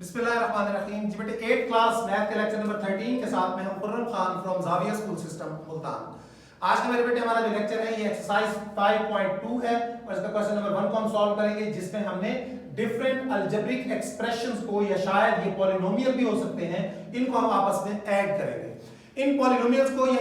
बिस्मिल्लाहिर्रहमानिर्रहीम। जी बेटे 8th क्लास मैथ के लेक्चर नंबर 13 के साथ में हम Khurram Khan from Zavia school system Multan. आज का मेरे बेटे हमारा जो लेक्चर है ये एक्सरसाइज 5.2 है और इसका क्वेश्चन नंबर 1 को हम सॉल्व करेंगे, जिसमें हमने डिफरेंट अलजेब्रिक एक्सप्रेशंस को, या शायद ये पॉलिनोमियल भी हो सकते हैं, इनको हम आपस में ऐड करेंगे। इन पॉलिनोमियल्स को या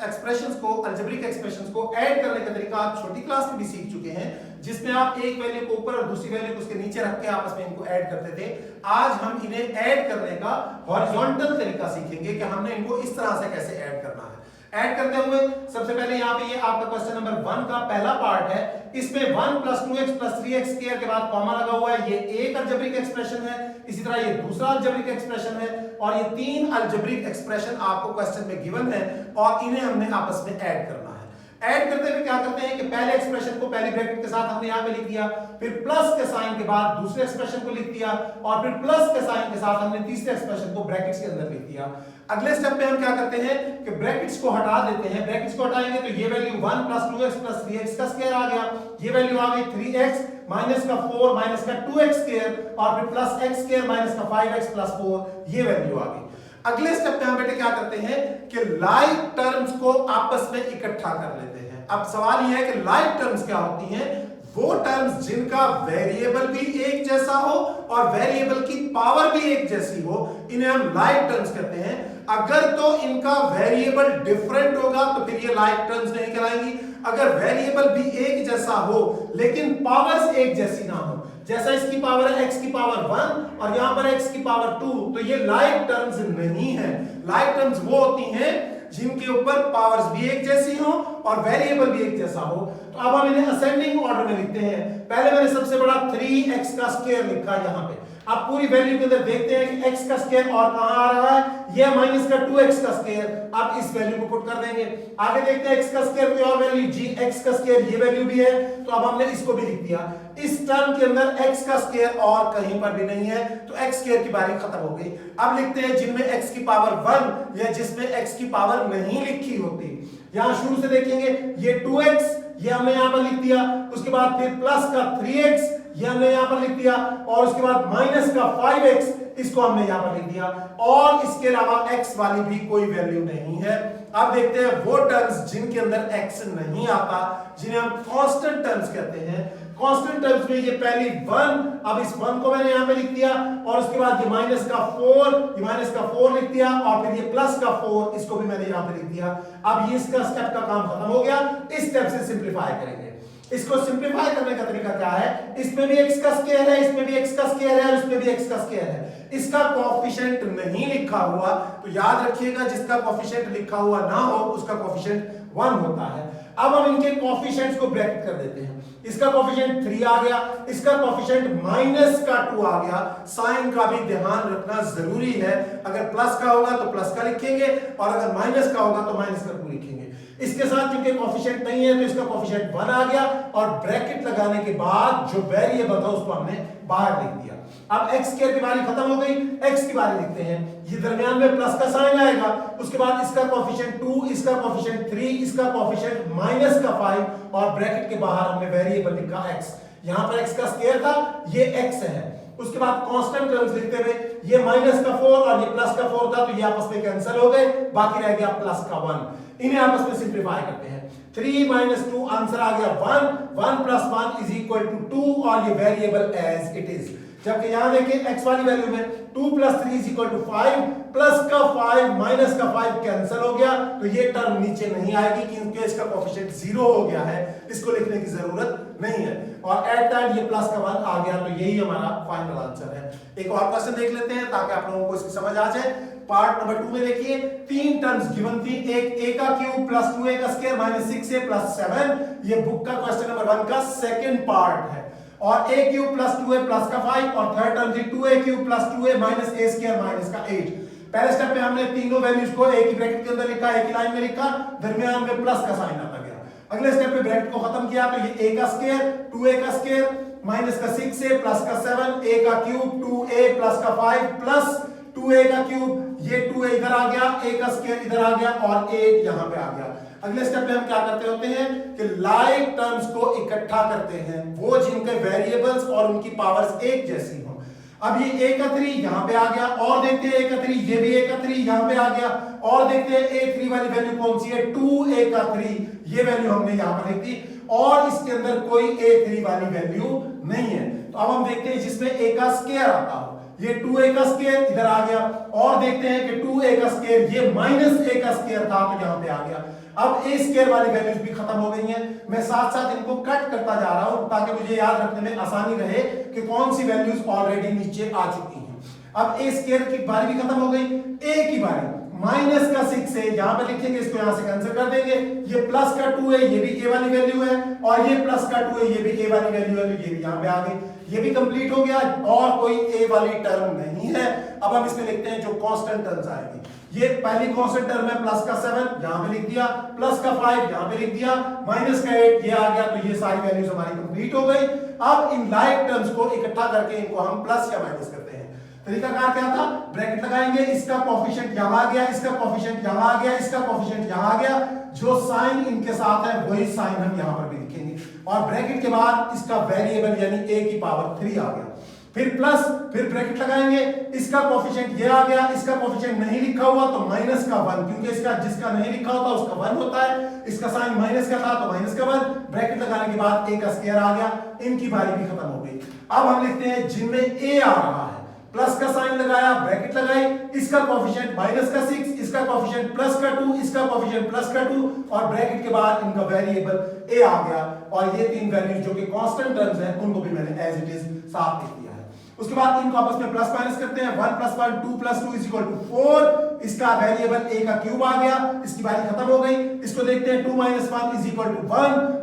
एक्सप्रेशंस को, अलजेब्रिक एक्सप्रेशंस को ऐड करने का तरीका आप छोटी क्लास में भी सीख चुके हैं, जिसमें आप एक वैल्यू को ऊपर और दूसरी वैल्यू को उसके नीचे रख के आपस में इनको ऐड करते थे। आज हम इन्हें ऐड करने का हॉरिजॉन्टल तरीका सीखेंगे कि हमने इनको इस तरह से कैसे ऐड करना है। ऐड करते हुए सबसे पहले यहाँ पे ये आपका क्वेश्चन नंबर 1 का पहला पार्ट है। इसमें 1 + 2x + 3x स्क्वायर के बाद कॉमा लगा हुआ है। ये एक अलजेब्रिक एक्सप्रेशन है, इसी तरह ये दूसरा अलजेब्रिक एक्सप्रेशन है, और ये तीन अलजेब्रिक एक्सप्रेशन आपको क्वेश्चन में गिवन है और इन्हें हमने आपस में ऐड करना है। ऐड करते हुए क्या करते हैं कि पहले एक्सप्रेशन को पहली ब्रैकेट के साथ हमने यहां पे लिख दिया, फिर प्लस के साइन के बाद दूसरे एक्सप्रेशन को लिख दिया, और फिर प्लस के साइन के साथ हमने तीसरे एक्सप्रेशन को ब्रैकेट्स के अंदर लिख दिया। अगले स्टेप पे हम क्या करते हैं कि ब्रैकेट्स को हटा देते हैं। ब्रैकेट्स को हटाएंगे तो ये वैल्यू 1 + 2x + 3x का स्क्वायर आ गया, ये वैल्यू आ गई 3x माइनस का 4 माइनस का 2x स्क्वायर, और फिर प्लस x स्क्वायर माइनस का 5x + 4, ये वैल्यू आ गई। अगले स्टेप पे हम बेटे क्या करते हैं कि लाइक टर्म्स को आपस में इकट्ठा कर लेते हैं। अब सवाल यह है कि लाइक टर्म्स क्या होती हैं? वो टर्म्स जिनका वेरिएबल भी एक जैसा हो और वेरिएबल की पावर भी एक जैसी हो, इन्हें हम लाइक टर्म्स कहते हैं। अगर तो इनका वेरिएबल डिफरेंट होगा तो फिर ये लाइक टर्म्स नहीं कहलाएंगी। अगर वेरिएबल भी एक जैसा हो लेकिन पावर्स एक जैसी ना हो, जैसा इसकी पावर है x की पावर 1 और यहां पर x की पावर 2, तो ये लाइक टर्म्स नहीं है। लाइक टर्म्स वो होती हैं जिनके ऊपर पावर्स भी एक जैसी हो और वेरिएबल भी एक जैसा हो। तो अब हम इन्हें असेंडिंग ऑर्डर में लिखते हैं। पहले मैंने सबसे बड़ा 3x का स्क्वायर लिखा यहां पे। अब पूरी वैल्यू के अंदर देखते हैं कि x का स्क्वायर और कहां आ रहा है, यह माइनस का 2x का स्क्वायर। अब इस वैल्यू को पुट कर देंगे। आगे देखते हैं x का स्क्वायर कोई और वैल्यू g x का स्क्वायर, ये वैल्यू भी है, तो अब हमने इसको भी लिख दिया। इस टर्म के अंदर x का स्क्वायर और कहीं पर भी नहीं है, तो x स्क्वायर की बारी खत्म हो गई। अब लिखते हैं जिनमें x की पावर 1 या जिसमें x की पावर नहीं लिखी होती। यहां शुरू से देखेंगे, ये 2x ये हमने यहां पर लिख दिया, उसके बाद फिर प्लस का 3x ये हमने यहां पर लिख दिया, और उसके बाद माइनस का 5x इसको हमने यहां पर लिख दिया, और इसके अलावा x वाली भी कोई वैल्यू नहीं है। अब देखते हैं वो टर्म्स जिनके अंदर x नहीं आता, जिन्हें हम कांस्टेंट टर्म्स कहते हैं। कांस्टेंट टर्म्स में ये पहली 1, अब इस 1 को मैंने यहां पे लिख दिया, और उसके बाद ये माइनस का 4, ये माइनस का 4 लिख दिया, और फिर ये प्लस का 4 इसको भी मैंने यहां पे लिख दिया। अब ये इसका स्टेप का काम खत्म हो गया। इस स्टेप से सिंपलीफाई करेंगे। इसको सिंपलीफाई करने का तरीका क्या है? इसमें भी x का स्क्वायर है, इसमें भी x का स्क्वायर है, और इसमें भी x का स्क्वायर है। इसका कोएफिशिएंट नहीं लिखा हुआ, तो याद रखिएगा जिसका कोएफिशिएंट लिखा हुआ ना हो उसका कोएफिशिएंट 1 होता है। अब हम इनके कोएफिशिएंट्स को ब्रैकेट कर देते हैं। इसका कोएफिशिएंट 3 आ गया, इसका कोएफिशिएंट माइनस का 2 आ गया। साइन का भी ध्यान रखना जरूरी है। अगर प्लस का होगा तो प्लस का लिखेंगे, और अगर माइनस का होगा तो माइनस का 2 लिखेंगे। इसके साथ क्योंकि कोएफिशिएंट नहीं है तो इसका कोएफिशिएंट 1 आ गया, और ब्रैकेट लगाने के बाद जो वेरिएबल था उसको हमने बाहर लिख दिया। अब x स्क्वायर की बारी खत्म हो गई, x की बारी लिखते हैं। ये दरमियान में प्लस का साइन आएगा, उसके बाद इसका कोएफिशिएंट 2, इसका कोएफिशिएंट 3, इसका कोएफिशिएंट माइनस का 5, और ब्रैकेट के बाहर हमने वेरिएबल लिखा x। यहां पर x का स्क्वायर था, ये x है। उसके बाद कांस्टेंट टर्म्स लिखते हुए ये माइनस का 4 और ये प्लस का 4 था, तो ये आपस में कैंसिल हो गए, बाकी रह गया प्लस का 1। इन्हें आपस में सिंपलीफाई करते हैं। 3 - 2 आंसर आ गया 1, 1 + 1 = 2, और ये वेरिएबल एज इट इज। जबकि यहां देखिए x वाली वैल्यू में 2 + 3 = 5, प्लस का 5 माइनस का 5 कैंसिल हो गया, तो ये टर्म नीचे नहीं आएगी क्योंकि इसका कोएफिशिएंट 0 हो गया है। इसको लिखने की जरूरत नहीं है, और एट द एंड ये प्लस का 1 आ गया, तो यही हमारा फाइनल आंसर है। एक और क्वेश्चन देख लेते हैं ताकि आप लोगों को इसकी समझ आ जाए। पार्ट नंबर 2 में देखिए 3 टर्म्स गिवन थी। एक a का क्यूब + 2a का स्क्वायर - 6a + 7, ये बुक का क्वेश्चन नंबर 1 का सेकंड पार्ट है। और a क्यूब + 2a + का 5, और थर्ड टर्म थी 2a cube + 2a - a square - का 8। पहले स्टेप पे हमने तीनों वैल्यूज को एक ही ब्रैकेट के अंदर लिखा, एक ही लाइन में लिखा, दरमियान में प्लस का साइन आता गया। अगले स्टेप पे ब्रैकेट को खत्म किया, तो ये a का स्क्वायर, 2a का स्क्वायर माइनस का 6a + का 7, a का क्यूब 2a + का 5 प्लस 2a का क्यूब, ये 2a इधर आ गया, a का स्क्वायर इधर आ गया, और 8 यहां पे आ गया। अगले स्टेप में हम क्या करते होते हैं कि लाइक टर्म्स को इकट्ठा करते हैं, वो जिनके वेरिएबल्स और उनकी पावर्स एक जैसी हो। अब ये a का 3 यहां पे आ गया, और देखते हैं a का 3, ये भी a का 3 यहां पे आ गया, और देखते हैं a3 वाली वैल्यू कौन सी है, 2a का 3, ये वैल्यू हमने यहां पर लिख दी, और इसके अंदर कोई a3 वाली वैल्यू नहीं है। तो अब हम देखते हैं जिसमें a का स्क्वायर आता हो, ये 2a का स्क्वायर इधर आ गया, और देखते हैं कि 2a का स्क्वायर ये -a का स्क्वायर था तो यहां पे आ गया। अब a स्क्वायर वाली वैल्यूज भी खत्म हो गई हैं, मैं साथ साथ इनको कट करता जा रहा हूं ताकि मुझे याद रखने में आसानी रहे कि कौन सी वैल्यूज ऑलरेडी नीचे आ चुकी हैं। अब a स्क्वायर की बारी भी खत्म हो गई, a की बारी माइनस का 6 है, यहां पे लिखेंगे, इसको यहां से कैंसिल कर देंगे, ये प्लस का 2 है, ये भी a वाली वैल्यू है, और ये प्लस का 2 है, ये भी a वाली वैल्यू है, तो ये भी यहां पे आ गई, ये भी कंप्लीट हो गया, और कोई a वाली टर्म नहीं है। अब हम इसमें लिखते हैं जो कांस्टेंट टर्म्स आएंगी, ये पहली कांस्टेंट टर्म है प्लस का 7 यहां पे लिख दिया, प्लस का 5 यहां पे लिख दिया, माइनस का 8 ये आ गया, तो ये सारी वैल्यूज हमारी कंप्लीट हो गई। अब इन लाइक टर्म्स को इकट्ठा करके इनको हम प्लस या माइनस करते हैं। तरीकाकार क्या था, ब्रैकेट लगाएंगे, इसका कोएफिशिएंट यहां आ गया, इसका कोएफिशिएंट यहां आ गया, इसका कोएफिशिएंट यहां आ गया, जो साइन इनके साथ है वही साइन हम यहां पर भी लिखेंगे, और ब्रैकेट के बाद इसका वेरिएबल यानी a की पावर 3 आ गया, फिर प्लस, फिर ब्रैकेट लगाएंगे, इसका कोएफिशिएंट ये आ गया, इसका कोएफिशिएंट नहीं लिखा हुआ तो माइनस का 1, क्योंकि इसका जिसका नहीं लिखा होता उसका 1 होता है, इसका साइन माइनस का था तो माइनस का 1, ब्रैकेट लगाने के बाद a का स्क्वायर आ गया, इनकी बारी भी खत्म हो गई। अब हम लिखते हैं जिनमें a आ रहा है, प्लस का साइन लगाया, ब्रैकेट लगाई, इसका कोएफिशिएंट माइनस का 6, इसका कोएफिशिएंट प्लस का 2, इसका कोएफिशिएंट प्लस का 2, और ब्रैकेट के बाद इनका वेरिएबल a आ गया, और ये तीन वैल्यूज जो कि कांस्टेंट टर्म्स हैं उनको भी मैंने एज इट इज साफ लिख दिया है। उसके बाद इनको आपस में प्लस माइनस करते हैं, 1 + 1 2 + 2 = 4, इसका वेरिएबल a का क्यूब आ गया, इसकी बारी खत्म हो गई। इसको देखते हैं 2 - 1 =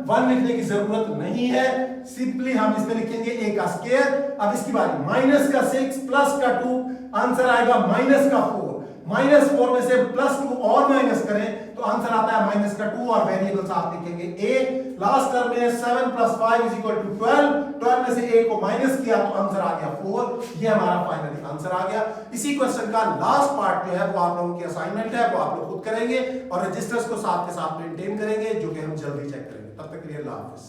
1 लिखने की जरूरत नहीं है, सिंपली हम इसमें लिखेंगे a का स्क्वायर। अब इसकी बारी माइनस का 6 प्लस का 2, आंसर आएगा माइनस का 4, -4 में से +2 और माइनस करें तो आंसर आता है माइनस का 2, और वेरिएबल्स आप लिखेंगे a। लास्ट टर्म में 7 + 5 = 12, 12 में से a को माइनस किया तो आंसर आ गया 4, ये हमारा फाइनली आंसर आ गया। इसी क्वेश्चन का लास्ट पार्ट जो है वो आप लोगों की असाइनमेंट है, वो आप लोग खुद करेंगे और रजिस्टर्स को साथ के साथ मेंटेन करेंगे, जो कि हम जल्दी चेक करेंगे। तब तक के लिए अल्लाह हाफिज़।